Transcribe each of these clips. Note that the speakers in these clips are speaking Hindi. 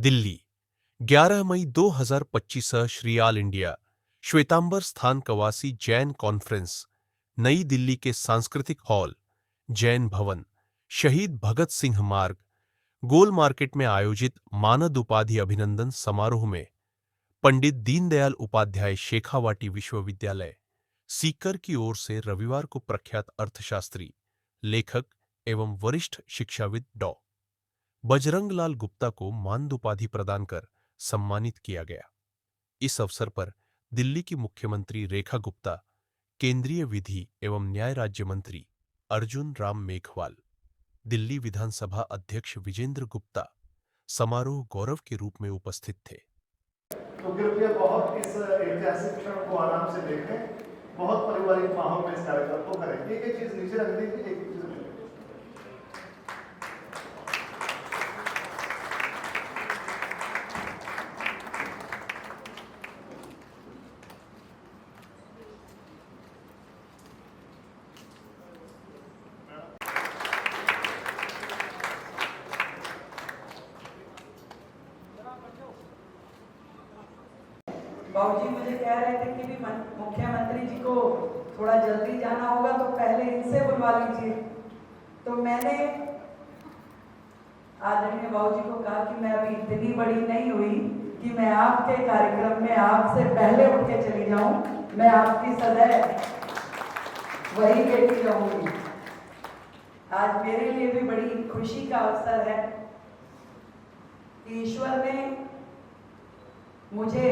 दिल्ली 11 मई 2025 श्री ऑल इंडिया श्वेतांबर स्थान कवासी जैन कॉन्फ्रेंस नई दिल्ली के सांस्कृतिक हॉल जैन भवन शहीद भगत सिंह मार्ग गोल मार्केट में आयोजित मानद उपाधि अभिनंदन समारोह में पंडित दीनदयाल उपाध्याय शेखावाटी विश्वविद्यालय सीकर की ओर से रविवार को प्रख्यात अर्थशास्त्री लेखक एवं वरिष्ठ शिक्षाविद डॉ बजरंगलाल गुप्ता को मानद उपाधि प्रदान कर सम्मानित किया गया। इस अवसर पर दिल्ली की मुख्यमंत्री रेखा गुप्ता, केंद्रीय विधि एवं न्याय राज्य मंत्री अर्जुन राम मेघवाल, दिल्ली विधानसभा अध्यक्ष विजेंद्र गुप्ता समारोह गौरव के रूप में उपस्थित थे। तो कृपया बहुत इस ऐतिहासिक क्षण को आराम से देखें, बहुत पारिवारिक माहौल में इस कार्यक्रम को करें। एक चीज नीचे रख दीजिए, एक चीज बाबूजी मुझे कह रहे थे कि भी मुख्यमंत्री जी को थोड़ा जल्दी जाना होगा तो पहले इनसे बुलवा लीजिए। तो मैंने आदरणीय बाबूजी को कहा कि मैं अभी इतनी बड़ी नहीं हुई कि मैं आपके कार्यक्रम में आपसे पहले उठ के चली जाऊं। मैं आपकी सदैव वही बेटी रहूंगी। आज मेरे लिए भी बड़ी खुशी का अवसर है कि ईश्वर ने मुझे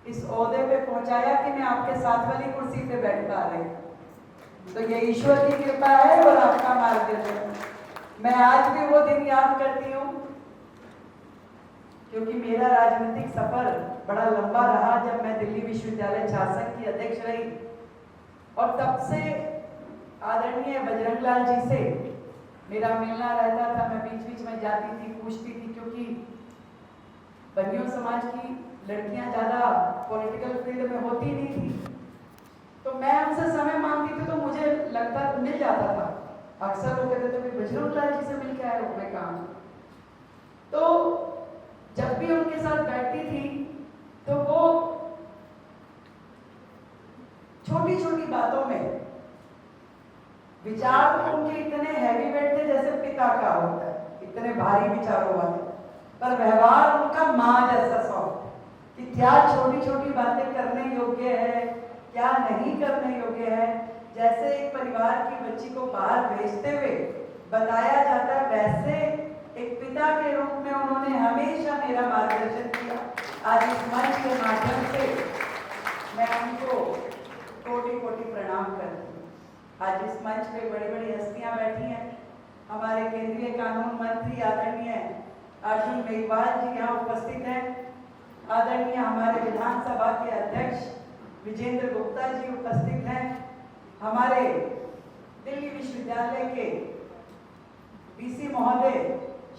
इस ओहदे पे पहुंचाया कि मैं आपके साथ वाली कुर्सी पे बैठ पा रही। तो ये ईश्वर की कृपा है और आपका मार्गदर्शन। मैं आज भी वो दिन याद करती हूँ क्योंकि मेरा राजनीतिक सफर बड़ा लंबा रहा जब मैं दिल्ली विश्वविद्यालय छात्र की अध्यक्ष रही और तब से आदरणीय बजरंगलाल जी से मेरा मिलना रहता था। मैं बीच बीच में जाती थी, पूछती थी, क्योंकि बनियों समाज की लड़कियां ज्यादा पॉलिटिकल फील्ड में होती नहीं थी, तो मैं उनसे समय मांगती थी तो मुझे लगता मिल जाता था। अक्सर वो कहते थे बजरंगलाल जी से मिल के आए हो। मैं कहा तो जब भी उनके साथ बैठती थी तो वो छोटी छोटी बातों में विचार तो उनके इतने हैवी वेट थे जैसे पिता का होता है, इतने भारी विचारों वाले, पर व्यवहार उनका माँ जैसा सॉफ्ट कि क्या छोटी छोटी बातें करने योग्य है, क्या नहीं करने योग्य है। जैसे एक परिवार की बच्ची को बाहर भेजते हुए बताया जाता है, वैसे एक पिता के रूप में उन्होंने हमेशा मेरा मार्गदर्शन किया। आज इस मंच के माध्यम से मैं उनको कोटि कोटि प्रणाम करती हूँ। आज इस मंच पे बड़ी बड़ी हस्तियां बैठी हैं। हमारे केंद्रीय कानून मंत्री आदरणीय अर्जुन मेघवाल जी यहाँ उपस्थित हैं। आदरणीय हमारे विधानसभा के अध्यक्ष विजेंद्र गुप्ता जी उपस्थित हैं। हमारे दिल्ली विश्वविद्यालय के वीसी महोदय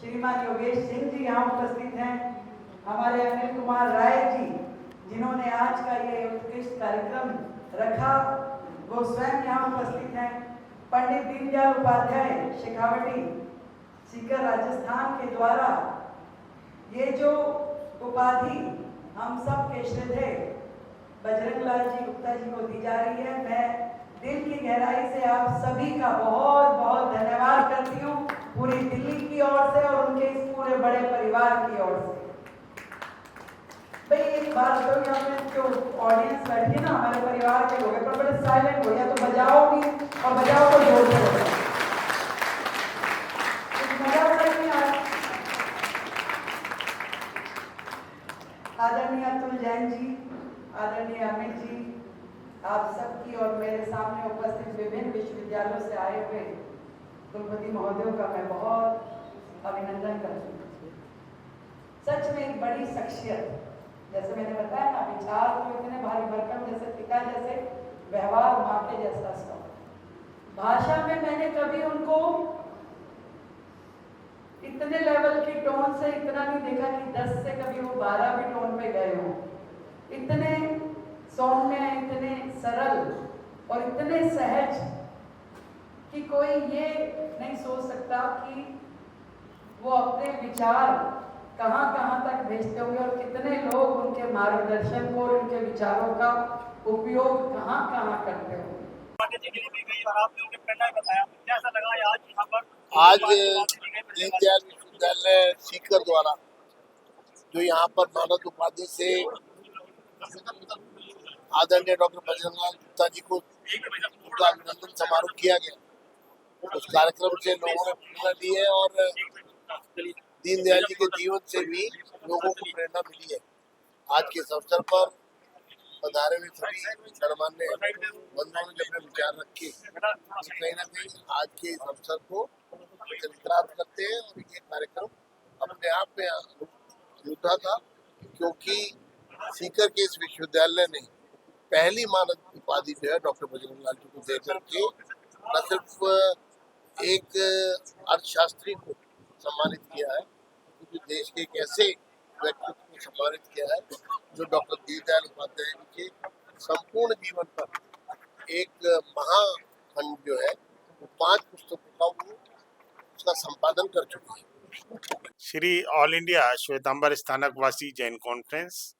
श्रीमान योगेश सिंह जी यहाँ उपस्थित हैं। हमारे अनिल कुमार राय जी जिन्होंने आज का ये उत्कृष्ट कार्यक्रम रखा, वो स्वयं यहाँ उपस्थित हैं। पंडित दीनदयाल उपाध्याय शेखावटी सीकर राजस्थान के द्वारा ये जो उपाधि हम सब के श्रद्धेय बजरंगलाल जी गुप्ता जी को दी जा रही है, मैं दिल की गहराई से आप सभी का बहुत बहुत धन्यवाद करती हूँ, पूरी दिल्ली की ओर से और उनके इस पूरे बड़े परिवार की ओर से। भाई एक बात तो यहाँ पे जो ऑडियंस बैठी है ना, हमारे परिवार के लोग पर बड़े साइलेंट हो, या तो बजाओ भी और बजाओ तो जोर से। आदरणीय अतुल जैन जी, आदरणीय अमित जी, आप सबकी और मेरे सामने उपस्थित विभिन्न विश्वविद्यालयों से आए हुए कुलपति महोदयों का मैं बहुत अभिनंदन करती हूँ। सच में एक बड़ी शख्सियत, जैसे मैंने बताया ना, विचार तो इतने भारी भरकम जैसे पिता जैसे, व्यवहार माँ के जैसा सब। भाषा में मैंने कभी उनको इतने लेवल की टोन से इतना नहीं देखा कि 10 से कभी वो 12 भी टोन पे गए हों। इतने सौम्य, इतने सरल और इतने सहज कि कोई ये नहीं सोच सकता कि वो अपने विचार कहाँ कहाँ भेजते होंगे और कितने लोग उनके मार्गदर्शन को और उनके विचारों का उपयोग कहाँ कहाँ करते होंगे। आज दीनदयाल विश्वविद्यालय सीकर द्वारा जो यहाँ पर मानद उपाधि से आदरणीय डॉक्टर बजरंगलाल गुप्ता जी को उनका अभिनंदन समारोह किया गया, उस कार्यक्रम से लोगों ने प्रेरणा ली है और दीनदयाल जी के जीवन से भी लोगों को प्रेरणा मिली है। आज के इस अवसर पर पधारे हुए सभी गणमान्य बंधुओं ने अपने विचार रखे, कहीं ना कहीं आज के इस अवसर को चरितार्थ करते हैं और ये कार्यक्रम अपने आप में अनूठा था, क्योंकि सीकर के इस विश्वविद्यालय ने पहली मानद उपाधि जो है डॉक्टर बजरंगलाल जी को दे करके न सिर्फ एक अर्थशास्त्री को सम्मानित किया है, क्योंकि देश के एक ऐसे व्यक्तित्व को सम्मानित किया है जो डॉक्टर दीनदयाल उपाध्याय जी के संपूर्ण जीवन पर एक महाखंड जो है वो 5 पुस्तकों का वो उसका संपादन कर चुके हैं। Shri All India Shwetambar Sthanakvasi Jain Conference,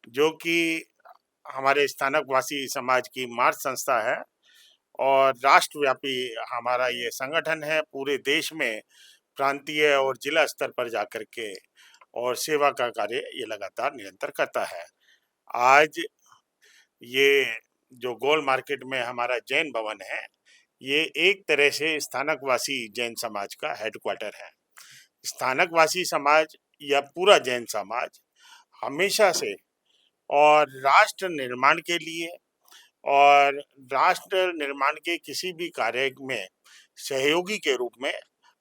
जो कि हमारे स्थानकवासी समाज की मार्च संस्था है और राष्ट्रव्यापी हमारा ये संगठन है, पूरे देश में प्रांतीय और जिला स्तर पर जाकर के और सेवा का कार्य ये लगातार निरंतर करता है। आज ये जो गोल मार्केट में हमारा जैन भवन है, ये एक तरह से स्थानकवासी जैन समाज का हेडक्वार्टर है। स्थानकवासी समाज या पूरा जैन समाज हमेशा से और राष्ट्र निर्माण के लिए और राष्ट्र निर्माण के किसी भी कार्य में सहयोगी के रूप में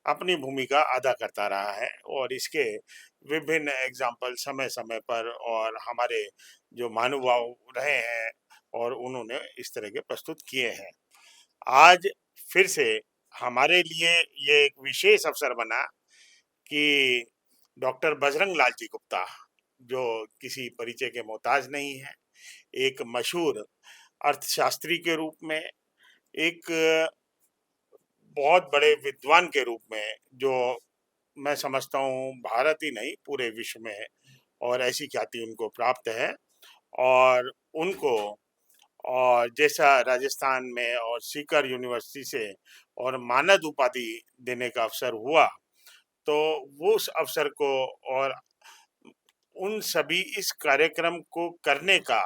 अपनी भूमिका अदा करता रहा है और इसके विभिन्न एग्जाम्पल समय समय पर और हमारे जो महानुभाव रहे हैं और उन्होंने इस तरह के प्रस्तुत किए हैं। आज फिर से हमारे लिए ये एक विशेष अवसर बना कि डॉक्टर बजरंगलाल जी गुप्ता, जो किसी परिचय के मोहताज नहीं है, एक मशहूर अर्थशास्त्री के रूप में, एक बहुत बड़े विद्वान के रूप में, जो मैं समझता हूँ भारत ही नहीं पूरे विश्व में और ऐसी ख्याति उनको प्राप्त है। और उनको और जैसा राजस्थान में और सीकर यूनिवर्सिटी से और मानद उपाधि देने का अवसर हुआ, तो वो उस अवसर को और उन सभी इस कार्यक्रम को करने का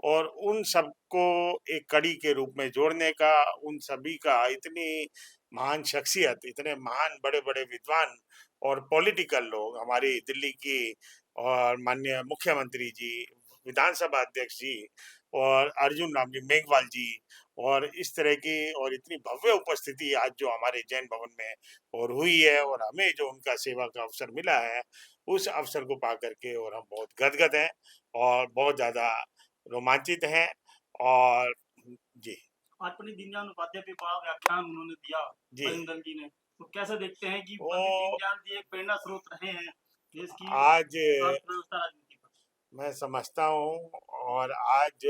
और उन सबको एक कड़ी के रूप में जोड़ने का, उन सभी का इतनी महान शख्सियत, इतने महान बड़े बड़े विद्वान और पॉलिटिकल लोग, हमारी दिल्ली की और माननीय मुख्यमंत्री जी, विधानसभा अध्यक्ष जी और अर्जुन राम जी मेघवाल जी, और इस तरह की और इतनी भव्य उपस्थिति आज जो हमारे जैन भवन में और हुई है और हमें जो उनका सेवा का अवसर मिला है, उस अवसर को पा करके और हम बहुत गदगद हैं और बहुत ज़्यादा रोमांचित हैं। और जी, आज पंडित दीनदयाल उपाध्याय पे बड़ा व्याख्यान उन्होंने दिया जी। बजरंग जी ने, तो कैसे देखते हैं कि वो पंडित दीनदयाल जी एक प्रेरणा स्रोत रहे हैं देश की आज अर्थव्यवस्था राजनीति पर। मैं समझता हूँ और आज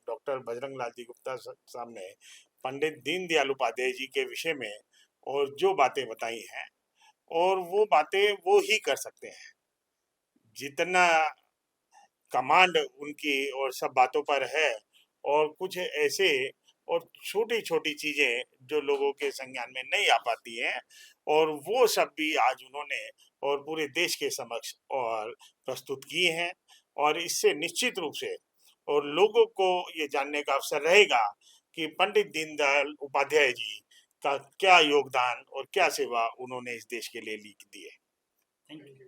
डॉक्टर बजरंगलाल जी गुप्ता साहब ने पंडित दीनदयाल उपाध्याय जी के विषय में और जो बातें बताई हैं, और वो बातें वो ही कर सकते हैं, जितना कमांड उनकी और सब बातों पर है, और कुछ ऐसे और छोटी छोटी चीजें जो लोगों के संज्ञान में नहीं आ पाती हैं, और वो सब भी आज उन्होंने और पूरे देश के समक्ष और प्रस्तुत की हैं। और इससे निश्चित रूप से और लोगों को ये जानने का अवसर रहेगा कि पंडित दीनदयाल उपाध्याय जी का क्या योगदान और क्या सेवा उन्होंने इस देश के लिए दी है। Thank you.